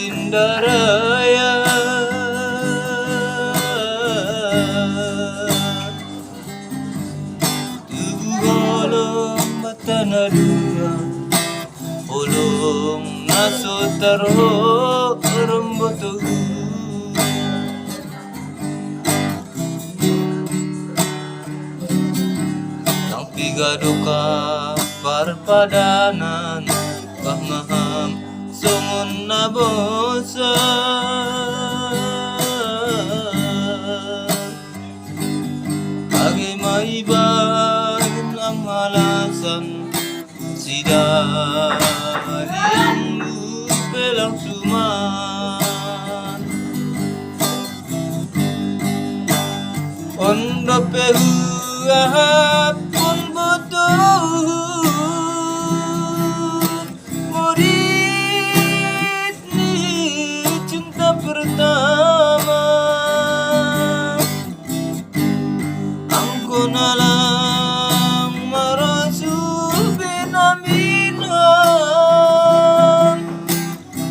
Dinda Raya Tubuh mata nadua Olong nasotaro rembotu Nang pigaduka parpadanan Pahmaham songon na bosan Bagay maibahin ang alasan Sidalianmu pelang suman Ondo pehu ahapun butuh Murid ni cinta pertama Angko nalang marasu benaminan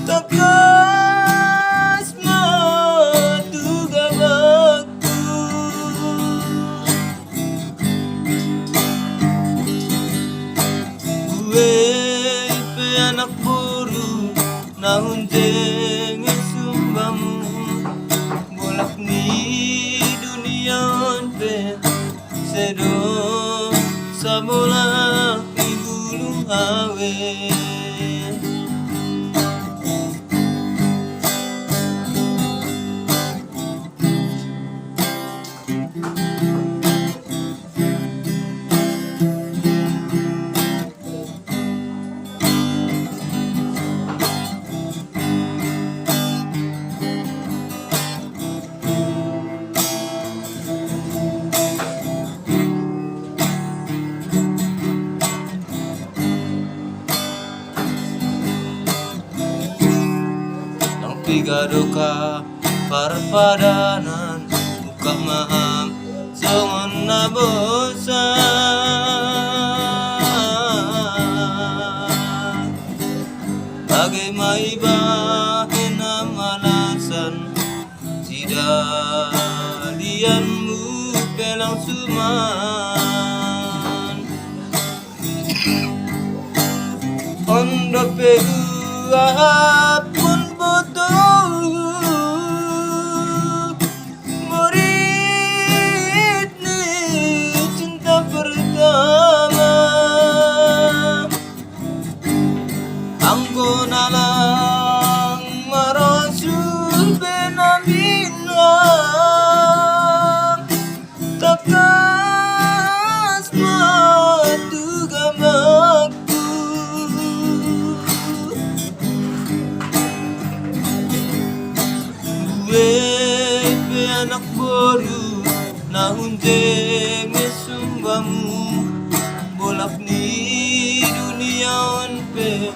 Takas maduga waktu Uwe pe anak buru Nahunjeng sumbamu Bolak ni dunian pe Sedo sabolak ni gulung awe Pigaduka parpadanan Muka maham songon na bosan Bagay maibahin ang alasan Sidalianmu pelang suman Ondo pehu ahapun Murid ni cinta pertama Angko nalang marasul benaminan Takas maduga waktu Pe anak boru Nahunjeng sumbamu Bolak ni duniawan pe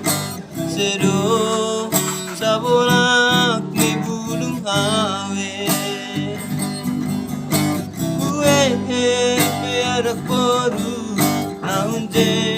Sedo sabolak ni bulung hawe Pe anak boru Nahunjeng